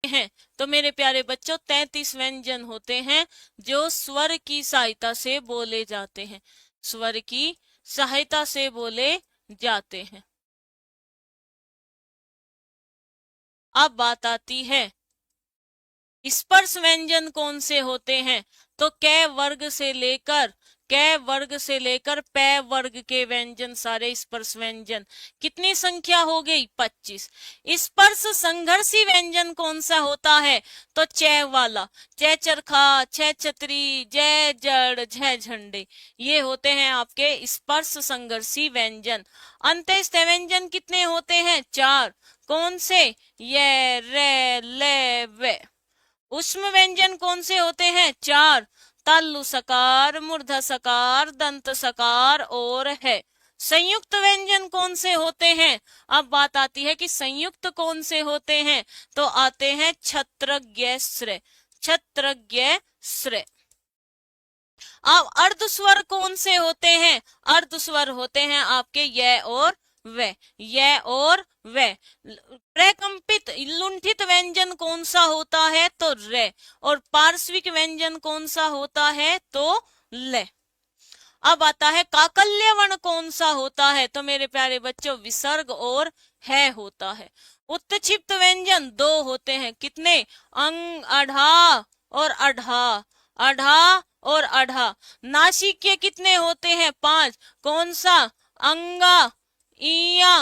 हैं। तो मेरे प्यारे बच्चों 33 व्यंजन होते हैं जो स्वर की सहायता से बोले जाते हैं, स्वर की सहायता से बोले जाते हैं। अब बात आती है स्पर्श व्यंजन कौन से होते हैं। तो कै वर्ग से लेकर पै वर्ग के व्यंजन सारे स्पर्श व्यंजन। कितनी संख्या हो गई? 25। स्पर्श संघर्षी व्यंजन कौन सा होता है? तो च वाला, च चरखा, छ छतरी, जय जड़, झ झंडे, ये होते हैं आपके स्पर्श संघर्षी व्यंजन। अंत्यस्थ व्यंजन कितने होते हैं? 4। कौन से? ये, रे, ले, वे। उष्म व्यंजन कौन से होते हैं? 4। तालु सकार, मूर्धा सकार, दंत सकार और है। संयुक्त व्यंजन कौन से होते हैं? अब बात आती है कि संयुक्त कौन से होते हैं। तो आते हैं छत्रज्ञ श्रेय, छत्रज्ञ श्रेय। अब अर्ध स्वर कौन से होते हैं? अर्ध स्वर होते हैं आपके य और वे, य और वे। प्रकंपित लुंठित व्यंजन कौन सा होता है? तो रे। और पार्श्विक व्यंजन कौन सा होता है? तो ले। अब आता है काकल्य वर्ण कौन सा होता है? तो मेरे प्यारे बच्चों विसर्ग और है होता है। उत्क्षिप्त व्यंजन 2 होते हैं। कितने? अंग, अढ़ा और अढ़ा, अढ़ा और अढ़ा। नासिक के कितने होते हैं? 5। कौन सा? अंगा, इया,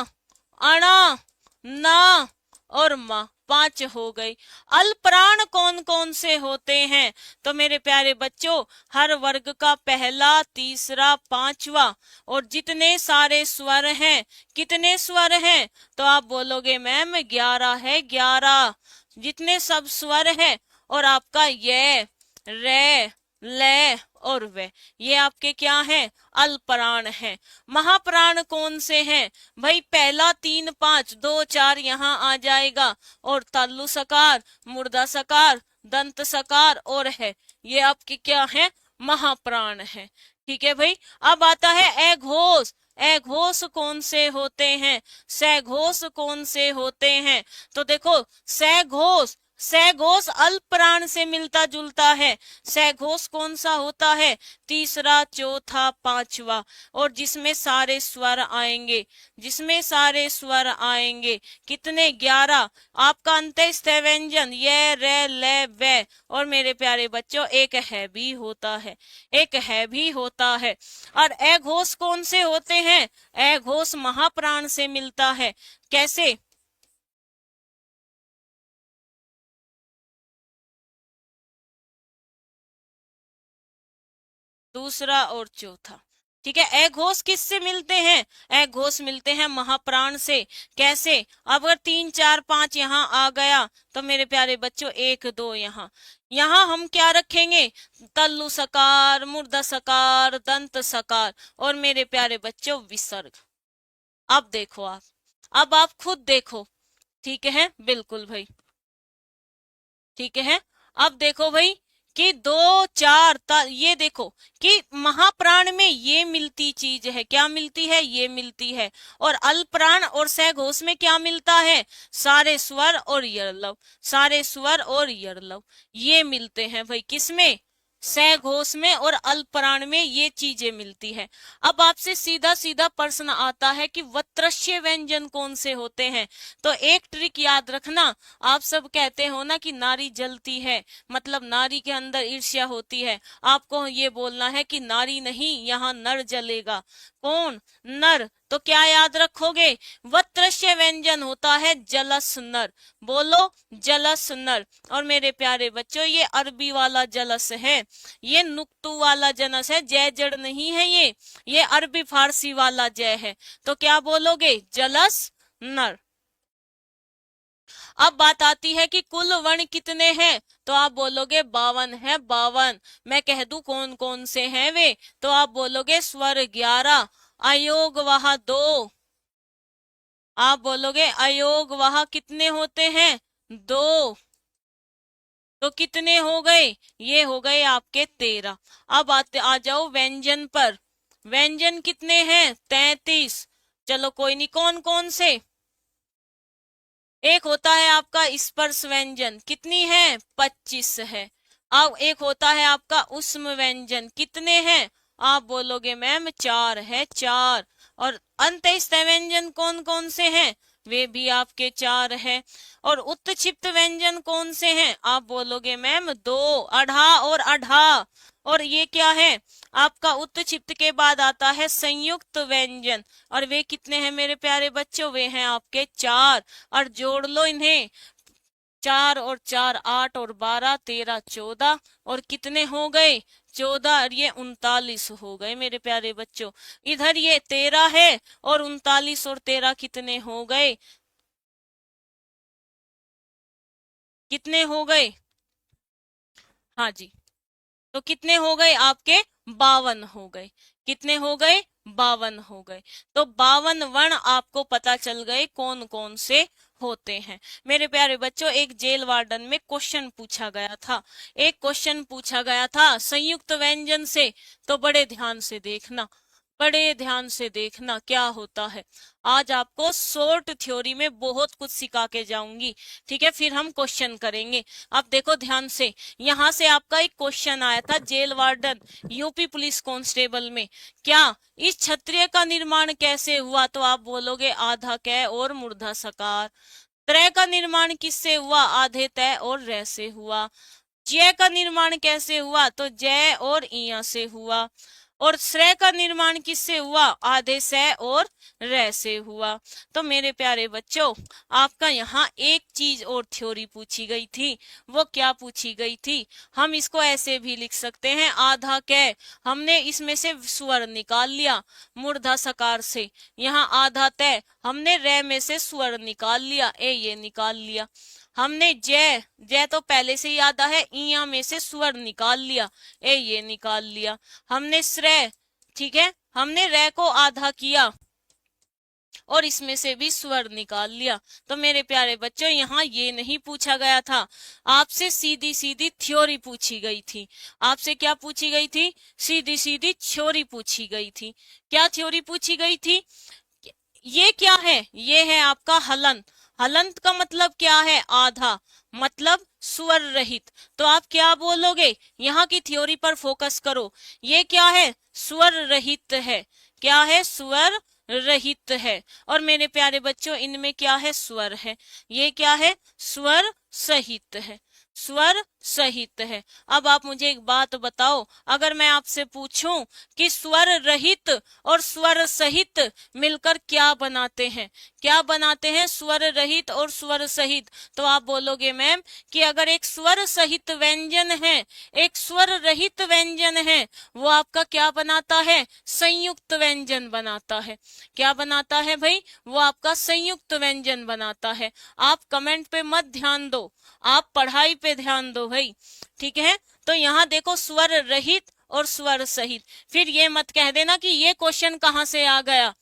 अणा, ना और मा, 5 हो गई। अल्पप्राण कौन कौन से होते हैं? तो मेरे प्यारे बच्चों हर वर्ग का पहला, तीसरा, 5वां और जितने सारे स्वर हैं। कितने स्वर हैं? तो आप बोलोगे मैम 11 है, 11। जितने सब स्वर हैं और आपका ये, रे, ले और वे, ये आपके क्या हैं? अल्पप्राण हैं। महाप्राण कौन से हैं? भाई पहला 3, 5, 2, 4 यहाँ आ जाएगा और तालु सकार, मुर्दा सकार, दंत सकार और है, ये आपके क्या है? महाप्राण है। ठीक है भाई। अब आता है अघोष। अघोष कौन से होते हैं? सघोष कौन से होते हैं? तो देखो सघोष, सघोष अल्पप्राण से मिलता जुलता है। सघोष कौन सा होता है? तीसरा, चौथा, 5वां और जिसमें सारे स्वर आएंगे, जिसमें सारे स्वर आएंगे। कितने? 11। आपका अंत्यस्थ व्यंजन ये, रे, ले, वे और मेरे प्यारे बच्चों एक है भी होता है, एक है भी होता है। और अघोष कौन से होते हैं? अघोष महाप्राण से मिलता है। कैसे? दूसरा और चौथा। ठीक है। अघोष किससे मिलते हैं? अघोष मिलते हैं महाप्राण से। कैसे? अब अगर 3, 4, 5 यहाँ आ गया तो मेरे प्यारे बच्चों 1, 2 यहाँ, यहाँ हम क्या रखेंगे? तल्लु सकार, मूर्धा सकार, दंत सकार और मेरे प्यारे बच्चों विसर्ग। अब देखो आप, अब आप खुद देखो। ठीक है, बिल्कुल भाई, ठीक है। अब देखो भाई कि 2, 4 ये देखो कि महाप्राण में ये मिलती चीज है। क्या मिलती है? ये मिलती है। और अल्पप्राण और सघोष में क्या मिलता है? सारे स्वर और यरलव, सारे स्वर और यरलव ये मिलते हैं भाई। किसमें? सघोष में और अल्पप्राण में ये चीजें मिलती है। अब आपसे सीधा सीधा प्रश्न आता है कि वत्रस्य व्यंजन कौन से होते हैं। तो एक ट्रिक याद रखना, आप सब कहते हो ना कि नारी जलती है, मतलब नारी के अंदर ईर्ष्या होती है। आपको ये बोलना है कि नारी नहीं, यहाँ नर जलेगा। कौन? नर। तो क्या याद रखोगे? वत्रस्य व्यंजन होता है जलस नर। बोलो जलस नर। और मेरे प्यारे बच्चों ये अरबी वाला जलस है, ये नुक्तु वाला जनस है, जय जड़ नहीं है ये अरबी फारसी वाला जय है। तो क्या बोलोगे? जलस नर। अब बात आती है कि कुल वर्ण कितने हैं। तो आप बोलोगे 52 है, 52। मैं कह दूं कौन कौन से हैं वे। तो आप बोलोगे स्वर 11, अयोग वहा 2। आप बोलोगे अयोग वहा कितने होते हैं? 2। तो कितने हो गए? ये हो गए आपके 13। अब आ जाओ व्यंजन पर। व्यंजन कितने हैं? 33। चलो कोई नहीं, कौन कौन से? एक होता है आपका स्पर्श व्यंजन, कितनी है? 25 है। अब एक होता है आपका ऊष्म व्यंजन, कितने हैं? आप बोलोगे मैम 4 है, 4। और अंतःस्थ व्यंजन कौन कौन से हैं? वे भी आपके 4 है। और उत्क्षिप्त व्यंजन कौन से हैं? आप बोलोगे मैम 2, अढ़ा और अढ़ा। और ये क्या है? आपका उत्क्षिप्त के बाद आता है संयुक्त व्यंजन, और वे कितने हैं मेरे प्यारे बच्चों? वे हैं आपके 4। और जोड़ लो इन्हें, 4 और 4 8 और 12 13 14, और कितने हो गए? 14 और ये 39 हो गए मेरे प्यारे बच्चों। इधर ये 13 है, और 39 और 13 कितने हो गए? कितने हो गए? हाँ जी, तो कितने हो गए आपके? 52 हो गए। कितने हो गए? 52 हो गए। तो 52 वर्ण आपको पता चल गए कौन कौन से होते हैं। मेरे प्यारे बच्चों, एक जेल वार्डन में क्वेश्चन पूछा गया था, एक क्वेश्चन पूछा गया था संयुक्त व्यंजन से। तो बड़े ध्यान से देखना, बड़े ध्यान से देखना क्या होता है। आज आपको शॉर्ट थ्योरी में बहुत कुछ सिखा के जाऊंगी, ठीक है? फिर हम क्वेश्चन करेंगे। अब देखो ध्यान से, यहाँ से आपका एक क्वेश्चन आया था jail warden UP police constable में। क्या इस क्षत्रिय का निर्माण कैसे हुआ? तो आप बोलोगे आधा कै और मूर्धा सकार। त्रय का निर्माण किससे हुआ? आधे तय और रे से हुआ। जय का निर्माण कैसे हुआ? तो जय और इया से हुआ। और श्रेय का निर्माण किससे हुआ? आधे से और रे से हुआ। तो मेरे प्यारे बच्चों, आपका यहाँ एक चीज और थ्योरी पूछी गई थी। वो क्या पूछी गई थी? हम इसको ऐसे भी लिख सकते हैं, आधा कै हमने इसमें से स्वर निकाल लिया मूर्धा सकार से, यहाँ आधा तय हमने रे में से स्वर निकाल लिया, ए ये निकाल लिया। हमने जय, जय तो पहले से ही आधा है, इया में से स्वर निकाल लिया, ए ये निकाल लिया। हमने श्रेय, ठीक है, हमने रे को आधा किया और इसमें से भी स्वर निकाल लिया। तो मेरे प्यारे बच्चों, यहाँ ये नहीं पूछा गया था, आपसे सीधी सीधी थ्योरी पूछी गई थी। आपसे क्या पूछी गई थी? सीधी सीधी थ्योरी पूछी गई थी। क्या थ्योरी पूछी गई थी? ये क्या है? ये है आपका हलंत। हलंत का मतलब क्या है? आधा, मतलब स्वर रहित। तो आप क्या बोलोगे? यहाँ की थ्योरी पर फोकस करो। ये क्या है? स्वर रहित है। क्या है? स्वर रहित है। और मेरे प्यारे बच्चों, इनमें क्या है? स्वर है। ये क्या है? स्वर सहित है। स्वर सहित है। अब आप मुझे एक बात बताओ, अगर मैं आपसे पूछूं कि स्वर रहित और स्वर सहित मिलकर क्या बनाते हैं? क्या बनाते हैं स्वर रहित और स्वर सहित? तो आप बोलोगे मैम कि अगर एक स्वर सहित व्यंजन है, एक स्वर रहित व्यंजन है, वो आपका क्या बनाता है? संयुक्त व्यंजन बनाता है। क्या बनाता है भाई? वो आपका संयुक्त व्यंजन बनाता है। आप कमेंट पे मत ध्यान दो, आप पढ़ाई पे ध्यान दो भाई, ठीक है? तो यहाँ देखो स्वर रहित और स्वर सहित। फिर ये मत कह देना कि ये क्वेश्चन कहाँ से आ गया।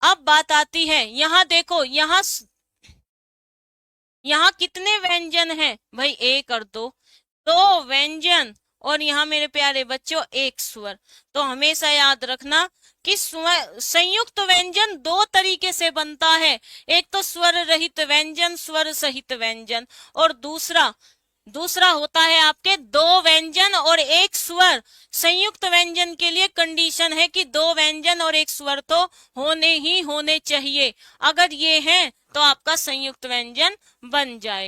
अब बात आती है, यहाँ देखो, यहाँ कितने व्यंजन हैं भाई? एक और दो, दो व्यंजन, और यहाँ मेरे प्यारे बच्चों एक स्वर। तो हमेशा याद रखना कि संयुक्त व्यंजन दो तरीके से बनता है। एक तो स्वर रहित व्यंजन, स्वर सहित व्यंजन, और दूसरा दूसरा होता है आपके दो व्यंजन और एक स्वर। संयुक्त व्यंजन के लिए कंडीशन है कि दो व्यंजन और एक स्वर तो होने ही होने चाहिए। अगर ये है तो आपका संयुक्त व्यंजन बन जाएगा।